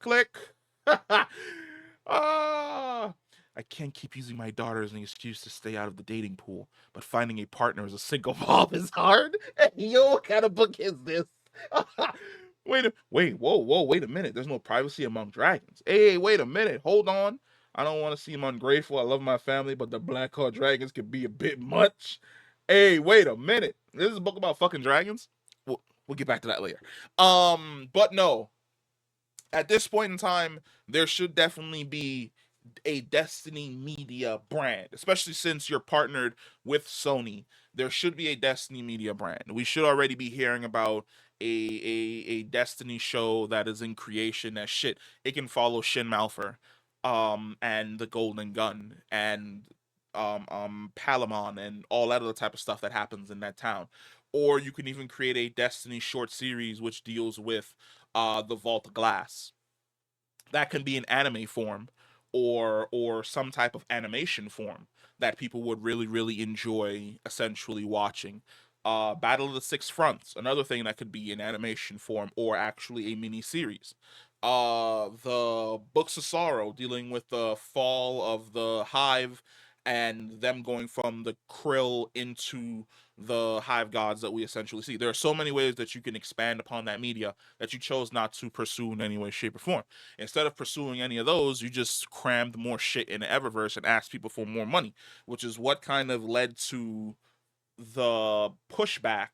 Click. Ah, I can't keep using my daughter as an excuse to stay out of the dating pool, but finding a partner as a single mom is hard. Yo, what kind of book is this? Wait a minute. There's no privacy among dragons. Hey, wait a minute. Hold on. I don't want to seem ungrateful. I love my family, but the black card dragons can be a bit much. Hey, wait a minute. This is a book about fucking dragons. We'll get back to that later. But no, at this point in time, there should definitely be a Destiny Media brand, especially since you're partnered with Sony. There should be a Destiny Media brand. We should already be hearing about a Destiny show that is in creation. That shit, it can follow Shin Malphur, and the Golden Gun, and Palamon, and all that other type of stuff that happens in that town. Or you can even create a Destiny short series which deals with the Vault of Glass. That can be an anime form, or some type of animation form that people would really enjoy essentially watching. Battle of the Six Fronts, another thing that could be an animation form or actually a mini series. The Books of Sorrow, dealing with the fall of the Hive and them going from the Krill into the Hive gods that we essentially see. There are so many ways that you can expand upon that media that you chose not to pursue in any way, shape, or form. Instead of pursuing any of those, you just crammed more shit in the Eververse and asked people for more money, which is what kind of led to the pushback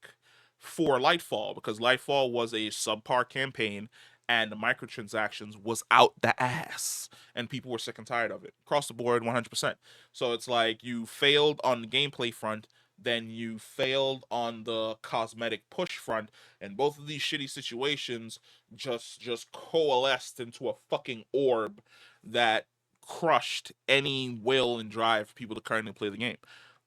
for Lightfall, because Lightfall was a subpar campaign and the microtransactions was out the ass and people were sick and tired of it across the board 100%. So it's like you failed on the gameplay front, then you failed on the cosmetic push front, and both of these shitty situations just coalesced into a fucking orb that crushed any will and drive for people to currently play the game.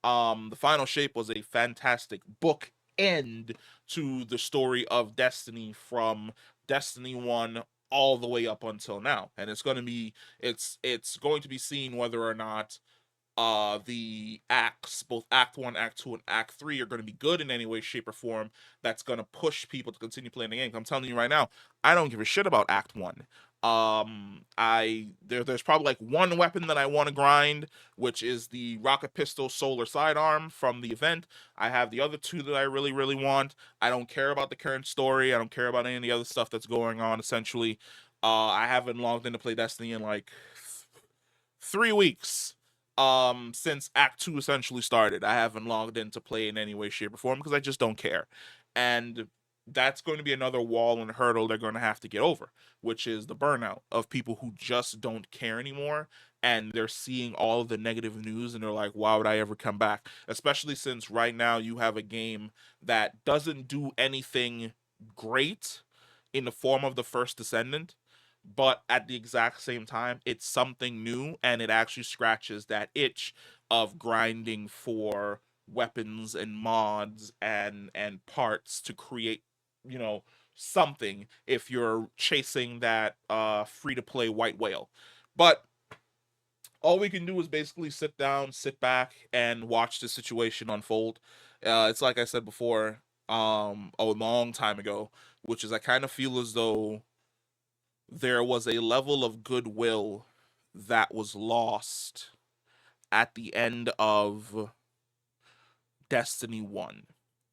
The Final Shape was a fantastic book end to the story of Destiny from Destiny 1 all the way up until now. And it's going to be seen whether or not the acts, both Act 1, Act 2, and Act 3, are going to be good in any way, shape, or form that's going to push people to continue playing the game. I'm telling you right now, I don't give a shit about Act 1. There's probably like one weapon that I want to grind, which is the rocket pistol solar sidearm from the event. I have the other two that I really want. I don't care about the current story. I don't care about any of the other stuff that's going on. Essentially, I haven't logged in to play Destiny in like 3 weeks. Since Act 2 essentially started, I haven't logged in to play in any way, shape, or form because I just don't care. And that's going to be another wall and hurdle they're going to have to get over, which is the burnout of people who just don't care anymore, and they're seeing all of the negative news and they're like, why would I ever come back? Especially since right now you have a game that doesn't do anything great in the form of the First Descendant, but at the exact same time, it's something new and it actually scratches that itch of grinding for weapons and mods and parts to create, you know, something if you're chasing that free to play white whale. But all we can do is basically sit down, sit back, and watch the situation unfold. It's like I said before, a long time ago, which is I kind of feel as though there was a level of goodwill that was lost at the end of Destiny 1,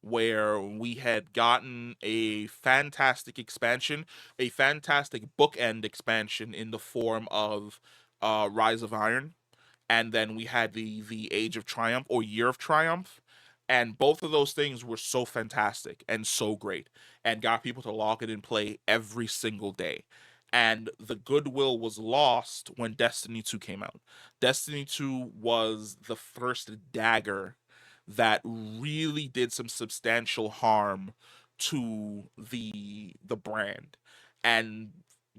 where we had gotten a fantastic expansion, a fantastic bookend expansion in the form of Rise of Iron, and then we had the Age of Triumph or Year of Triumph. And both of those things were so fantastic and so great and got people to log in and play every single day. And the goodwill was lost when Destiny 2 came out. Destiny 2 was the first dagger that really did some substantial harm to the brand. And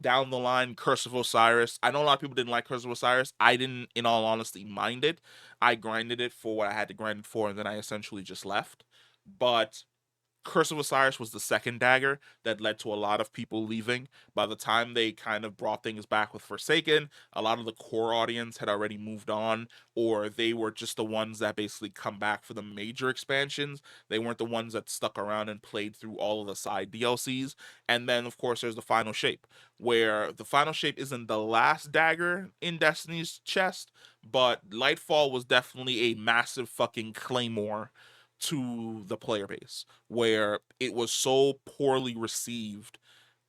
down the line, Curse of Osiris. I know a lot of people didn't like Curse of Osiris. I didn't, in all honesty, mind it. I grinded it for what I had to grind it for, and then I essentially just left. But Curse of Osiris was the second dagger that led to a lot of people leaving. By the time they kind of brought things back with Forsaken, a lot of the core audience had already moved on, or they were just the ones that basically come back for the major expansions. They weren't the ones that stuck around and played through all of the side DLCs. And then, of course, there's the Final Shape, where the Final Shape isn't the last dagger in Destiny's chest, but Lightfall was definitely a massive fucking claymore to the player base, where it was so poorly received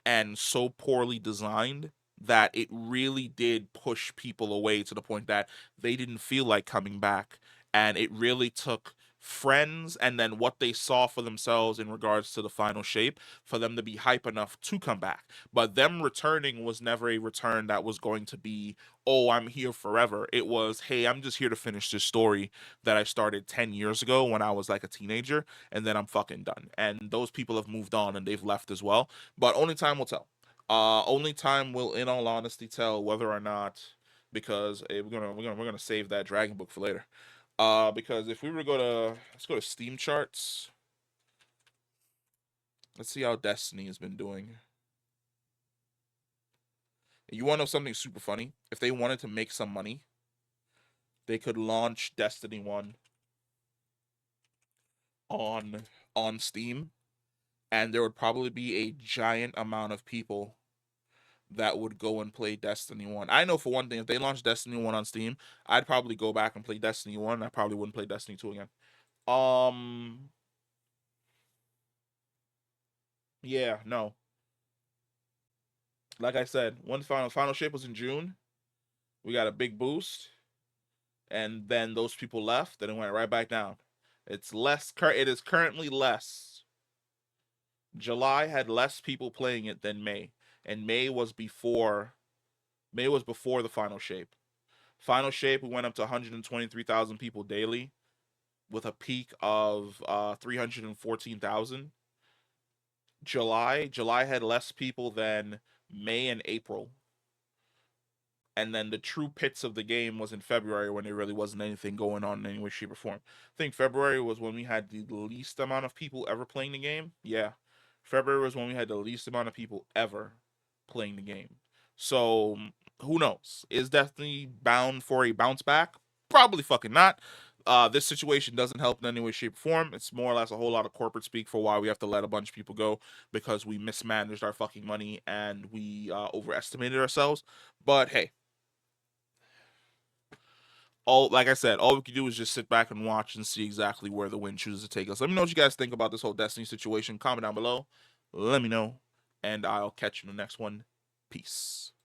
and so poorly designed that it really did push people away to the point that they didn't feel like coming back. And it really took friends and then what they saw for themselves in regards to the Final Shape for them to be hype enough to come back. But them returning was never a return that was going to be, oh, I'm here forever. It was, hey, I'm just here to finish this story that I started 10 years ago when I was like a teenager, and then I'm fucking done. And those people have moved on and they've left as well, but only time will tell. Only time will, in all honesty, tell whether or not, because we're gonna save that dragon book for later. Because if we were to go to, let's go to Steam charts. Let's see how Destiny has been doing. You want to know something super funny? If they wanted to make some money, they could launch Destiny 1 on Steam, and there would probably be a giant amount of people that would go and play Destiny 1. I know for one thing, if they launched Destiny 1 on Steam, I'd probably go back and play Destiny 1. I probably wouldn't play Destiny 2 again. Um yeah, no. Like I said, one final shape was in June. We got a big boost, and then those people left, and it went right back down. It is currently less. July had less people playing it than May, and May was before the final shape. Final shape, we went up to 123,000 people daily, with a peak of 314,000. July had less people than May and April. And then the true pits of the game was in February when there really wasn't anything going on in any way, shape, or form. I think February was when we had the least amount of people ever playing the game. Yeah. February was when we had the least amount of people ever playing the game. So who knows? Is Destiny bound for a bounce back? Probably fucking not. This situation doesn't help in any way, shape, or form. It's more or less a whole lot of corporate speak for why we have to let a bunch of people go because we mismanaged our fucking money and we overestimated ourselves. But hey, all like I said, all we can do is just sit back and watch and see exactly where the wind chooses to take us. Let me know what you guys think about this whole Destiny situation. Comment down below. Let me know, and I'll catch you in the next one. Peace.